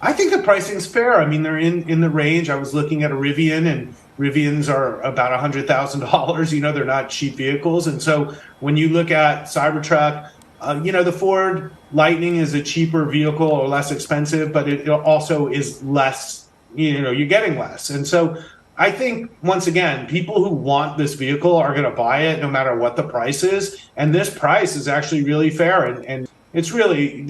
I think the pricing's fair. I mean, they're in the range. I was looking at a Rivian, and Rivians are about $100,000. They're not cheap vehicles. And so when you look at Cybertruck, the Ford Lightning is a cheaper vehicle or less expensive, but it also is less. You're getting less. And so I think, once again, people who want this vehicle are going to buy it no matter what the price is. And this price is actually really fair. And it's really,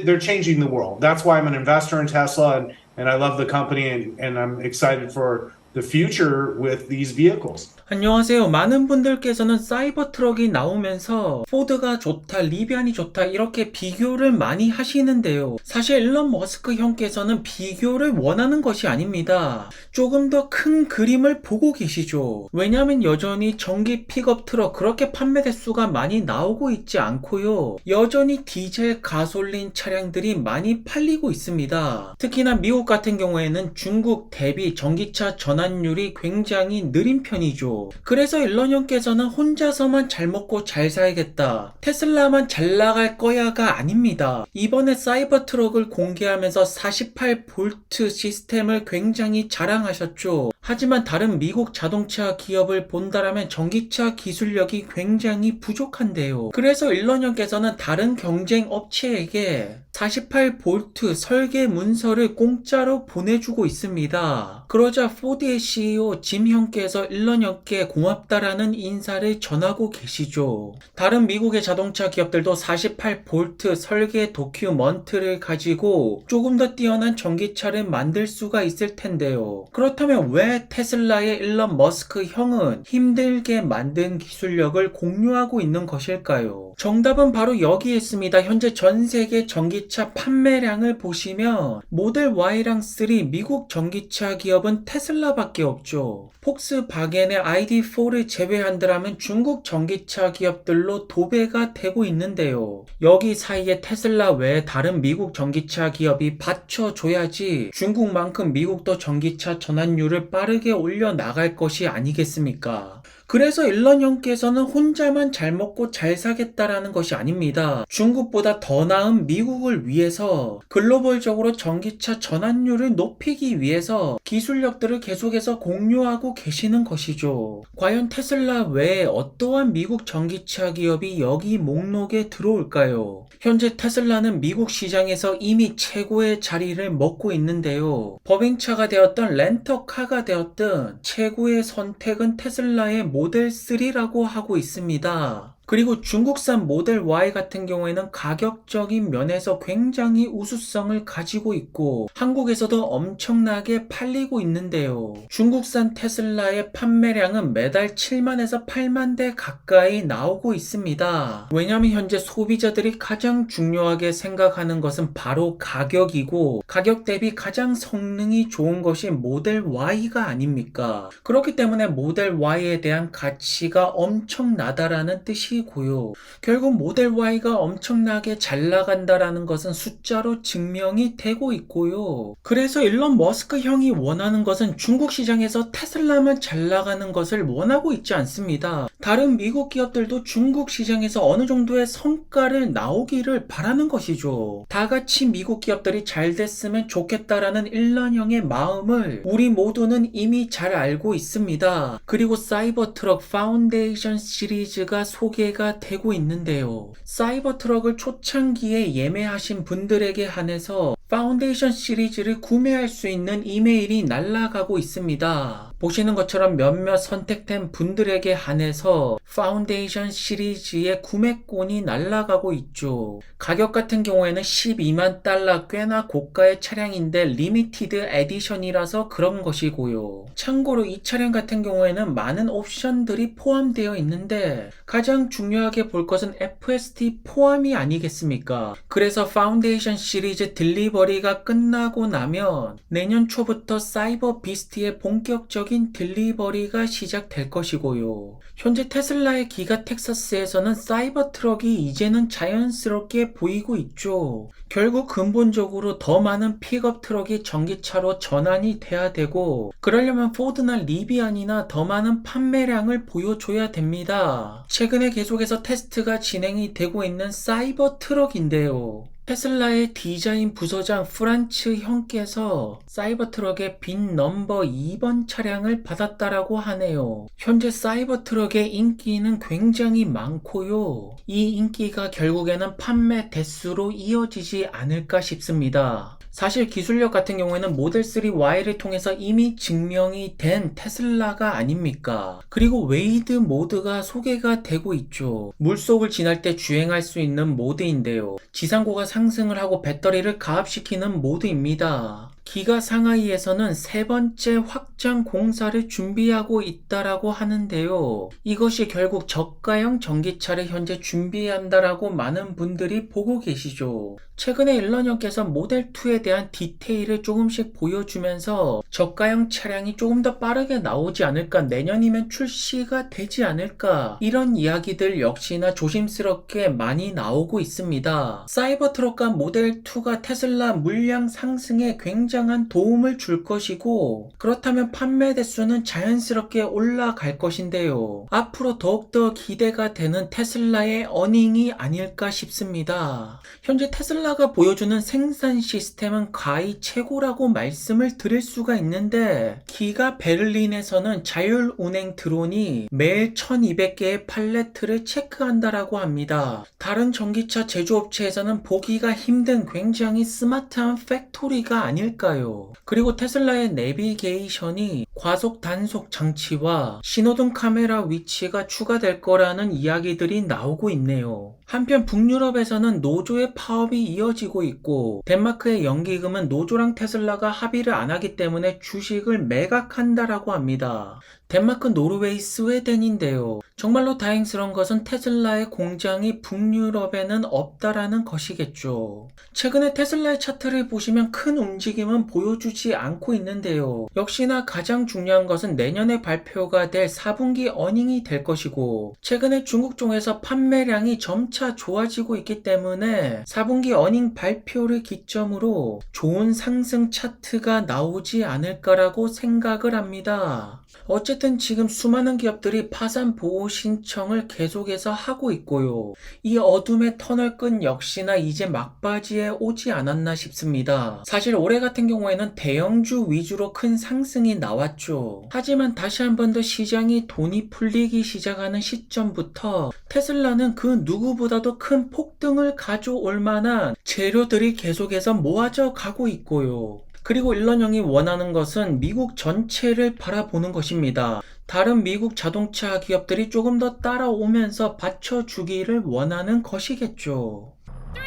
they're changing the world. That's why I'm an investor in Tesla, and I love the company, and I'm excited for the future with these vehicles. 안녕하세요. 많은 분들께서는 사이버 트럭이 나오면서 포드가 좋다, 리비안이 좋다 이렇게 비교를 많이 하시는데요. 사실 일론 머스크 형께서는 비교를 원하는 것이 아닙니다. 조금 더 큰 그림을 보고 계시죠. 왜냐하면 여전히 전기 픽업 트럭 그렇게 판매 대수가 많이 나오고 있지 않고요. 여전히 디젤 가솔린 차량들이 많이 팔리고 있습니다. 특히나 미국 같은 경우에는 중국 대비 전기차 전환율이 굉장히 느린 편이죠. 그래서 일론 형께서는 혼자서만 잘 먹고 잘 살겠다, 테슬라만 잘 나갈 거야가 아닙니다. 이번에 사이버 트럭을 공개하면서 48V 시스템을 굉장히 자랑하셨죠. 하지만 다른 미국 자동차 기업을 본다라면 전기차 기술력이 굉장히 부족한데요. 그래서 일론 형께서는 다른 경쟁 업체에게 48V 설계 문서를 공짜로 보내주고 있습니다. 그러자 포드의 CEO 짐 형께서 일론 형께 고맙다라는 인사를 전하고 계시죠. 다른 미국의 자동차 기업들도 48V 설계 도큐먼트를 가지고 조금 더 뛰어난 전기차를 만들 수가 있을 텐데요. 그렇다면 왜 테슬라의 일론 머스크 형은 힘들게 만든 기술력을 공유하고 있는 것일까요? 정답은 바로 여기에 있습니다. 현재 전 세계 전기차 판매량을 보시면 모델 Y랑 3 미국 전기차 기업은 테슬라밖에 없죠. 폭스바겐의 ID4를 제외한다면 중국 전기차 기업들로 도배가 되고 있는데요. 여기 사이에 테슬라 외에 다른 미국 전기차 기업이 받쳐줘야지 중국만큼 미국도 전기차 전환율을 빠르게 올려나갈 것이 아니겠습니까? 그래서 일론 형께서는 혼자만 잘 먹고 잘 사겠다라는 것이 아닙니다. 중국보다 더 나은 미국을 위해서 글로벌적으로 전기차 전환율을 높이기 위해서 기술력들을 계속해서 공유하고 계시는 것이죠. 과연 테슬라 외에 어떠한 미국 전기차 기업이 여기 목록에 들어올까요? 현재 테슬라는 미국 시장에서 이미 최고의 자리를 먹고 있는데요. 법인차가 되었던 렌터카가 되었든 최고의 선택은 테슬라의 모델 3라고 하고 있습니다. 그리고 중국산 모델 Y 같은 경우에는 가격적인 면에서 굉장히 우수성을 가지고 있고 한국에서도 엄청나게 팔리고 있는데요. 중국산 테슬라의 판매량은 매달 7만에서 8만 대 가까이 나오고 있습니다. 왜냐하면 현재 소비자들이 가장 중요하게 생각하는 것은 바로 가격이고 가격 대비 가장 성능이 좋은 것이 모델 Y가 아닙니까? 그렇기 때문에 모델 Y에 대한 가치가 엄청나다라는 뜻이 고요. 결국 모델 Y가 엄청나게 잘 나간다라는 것은 숫자로 증명이 되고 있고요. 그래서 일론 머스크 형이 원하는 것은 중국 시장에서 테슬라만 잘 나가는 것을 원하고 있지 않습니다. 다른 미국 기업들도 중국 시장에서 어느 정도의 성과를 나오기를 바라는 것이죠. 다 같이 미국 기업들이 잘 됐으면 좋겠다라는 일론 형의 마음을 우리 모두는 이미 잘 알고 있습니다. 그리고 사이버 트럭 파운데이션 시리즈가 소개가 되고 있는데요. 사이버 트럭을 초창기에 예매하신 분들에게 한해서 파운데이션 시리즈를 구매할 수 있는 이메일이 날아가고 있습니다. 보시는 것처럼 몇몇 선택된 분들에게 한해서 파운데이션 시리즈의 구매권이 날아가고 있죠. 가격 같은 경우에는 12만 달러 꽤나 고가의 차량인데 리미티드 에디션이라서 그런 것이고요. 참고로 이 차량 같은 경우에는 많은 옵션들이 포함되어 있는데 가장 중요하게 볼 것은 FSD 포함이 아니겠습니까? 그래서 파운데이션 시리즈 딜리버리가 끝나고 나면 내년 초부터 사이버 비스트의 본격적인 딜리버리가 시작될 것이고요. 현재 테슬라의 기가 텍사스에서는 사이버 트럭이 이제는 자연스럽게 보이고 있죠. 결국 근본적으로 더 많은 픽업 트럭이 전기차로 전환이 돼야 되고 그러려면 포드나 리비안이나 더 많은 판매량을 보여줘야 됩니다. 최근에 계속해서 테스트가 진행이 되고 있는 사이버 트럭인데요. 테슬라의 디자인 부서장 프란츠 형께서 사이버트럭의 빈 넘버 2번 차량을 받았다라고 하네요. 현재 사이버트럭의 인기는 굉장히 많고요. 이 인기가 결국에는 판매 대수로 이어지지 않을까 싶습니다. 사실 기술력 같은 경우에는 모델 3 Y를 통해서 이미 증명이 된 테슬라가 아닙니까? 그리고 웨이드 모드가 소개가 되고 있죠. 물속을 지날 때 주행할 수 있는 모드인데요. 지상고가 상승을 하고 배터리를 가압시키는 모드입니다. 기가 상하이에서는 세 번째 확장 공사를 준비하고 있다라고 하는데요. 이것이 결국 저가형 전기차를 현재 준비한다라고 많은 분들이 보고 계시죠. 최근에 일론 형께서 모델2에 대한 디테일을 조금씩 보여주면서 저가형 차량이 조금 더 빠르게 나오지 않을까, 내년이면 출시가 되지 않을까, 이런 이야기들 역시나 조심스럽게 많이 나오고 있습니다. 사이버트럭과 모델2가 테슬라 물량 상승에 굉장한 도움을 줄 것이고, 그렇다면 판매 대수는 자연스럽게 올라갈 것인데요. 앞으로 더욱더 기대가 되는 테슬라의 어닝이 아닐까 싶습니다. 현재 테슬라가 보여주는 생산 시스템은 가히 최고라고 말씀을 드릴 수가 있는데, 기가 베를린에서는 자율운행 드론이 매일 1200개의 팔레트를 체크한다라고 합니다. 다른 전기차 제조업체에서는 보기가 힘든 굉장히 스마트한 팩토리가 아닐까요? 그리고 테슬라의 내비게이션이 과속 단속 장치와 신호등 카메라 위치가 추가될 거라는 이야기들이 나오고 있네요. 한편 북유럽에서는 노조의 파업이 이어지고 있고, 덴마크의 연기금은 노조랑 테슬라가 합의를 안 하기 때문에 주식을 매각한다라고 합니다. 덴마크, 노르웨이, 스웨덴인데요. 정말로 다행스러운 것은 테슬라의 공장이 북유럽에는 없다라는 것이겠죠. 최근에 테슬라의 차트를 보시면 큰 움직임은 보여주지 않고 있는데요. 역시나 가장 중요한 것은 내년에 발표가 될 4분기 어닝이 될 것이고, 최근에 중국종에서 판매량이 점차 좋아지고 있기 때문에 4분기 어닝 발표를 기점으로 좋은 상승 차트가 나오지 않을까라고 생각을 합니다. 어쨌든 지금 수많은 기업들이 파산 보호 신청을 계속해서 하고 있고요. 이 어둠의 터널끝 역시나 이제 막바지에 오지 않았나 싶습니다. 사실 올해 같은 경우에는 대형주 위주로 큰 상승이 나왔죠. 하지만 다시 한 번 더 시장이 돈이 풀리기 시작하는 시점부터 테슬라는 그 누구보다도 큰 폭등을 가져올 만한 재료들이 계속해서 모아져 가고 있고요. 그리고 일론 형이 원하는 것은 미국 전체를 바라보는 것입니다. 다른 미국 자동차 기업들이 조금 더 따라오면서 받쳐주기를 원하는 것이겠죠. 3,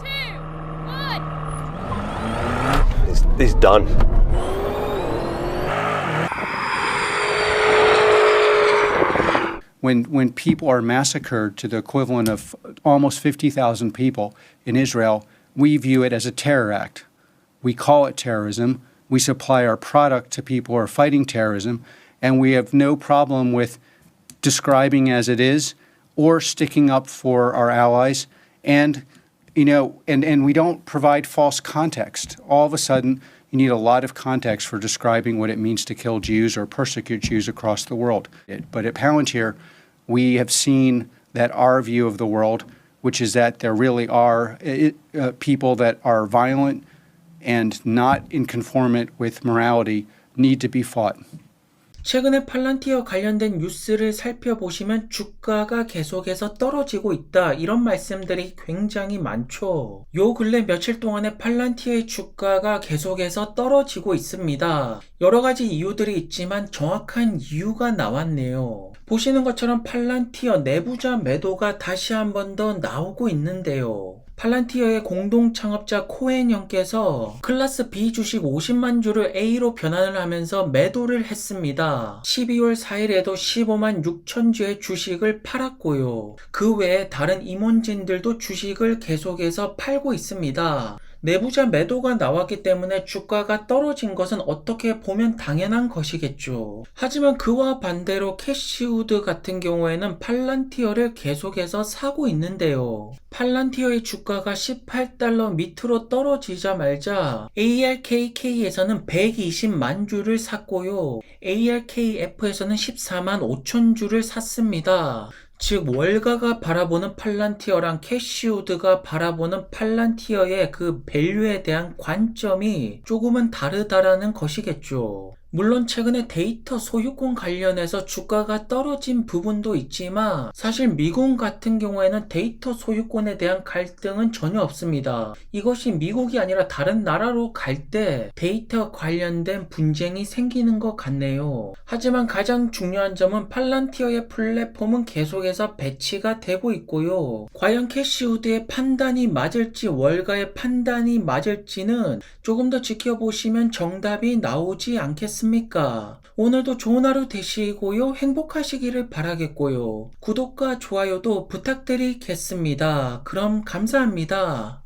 2, 1. He's done. When people are massacred to the equivalent of almost 50,000 people in Israel, we view it as a terror act. We call it terrorism. We supply our product to people who are fighting terrorism, and we have no problem with describing as it is or sticking up for our allies. And, and we don't provide false context. All of a sudden, you need a lot of context for describing what it means to kill Jews or persecute Jews across the world. But at Palantir, we have seen that our view of the world, which is that there really are people that are violent and not in conformant with morality, need to be fought. 최근에 팔란티어 관련된 뉴스를 살펴보시면 주가가 계속해서 떨어지고 있다, 이런 말씀들이 굉장히 많죠. 요 근래 며칠 동안에 팔란티어의 주가가 계속해서 떨어지고 있습니다. 여러 가지 이유들이 있지만 정확한 이유가 나왔네요. 보시는 것처럼 팔란티어 내부자 매도가 다시 한 번 더 나오고 있는데요. 팔란티어의 공동 창업자 코엔 형께서 클래스 B 주식 50만 주를 A로 변환을 하면서 매도를 했습니다. 12월 4일에도 15만 6천 주의 주식을 팔았고요. 그 외에 다른 임원진들도 주식을 계속해서 팔고 있습니다. 내부자 매도가 나왔기 때문에 주가가 떨어진 것은 어떻게 보면 당연한 것이겠죠. 하지만 그와 반대로 캐시우드 같은 경우에는 팔란티어를 계속해서 사고 있는데요. 팔란티어의 주가가 18달러 밑으로 떨어지자마자 ARKK에서는 120만 주를 샀고요. ARKF에서는 14만 5천 주를 샀습니다. 즉 월가가 바라보는 팔란티어랑 캐시우드가 바라보는 팔란티어의 그 밸류에 대한 관점이 조금은 다르다라는 것이겠죠. 물론 최근에 데이터 소유권 관련해서 주가가 떨어진 부분도 있지만 사실 미국 같은 경우에는 데이터 소유권에 대한 갈등은 전혀 없습니다. 이것이 미국이 아니라 다른 나라로 갈 때 데이터 관련된 분쟁이 생기는 것 같네요. 하지만 가장 중요한 점은 팔란티어의 플랫폼은 계속해서 배치가 되고 있고요. 과연 캐시우드의 판단이 맞을지 월가의 판단이 맞을지는 조금 더 지켜보시면 정답이 나오지 않겠습니까? 오늘도 좋은 하루 되시고요. 행복하시기를 바라겠고요. 구독과 좋아요도 부탁드리겠습니다. 그럼 감사합니다.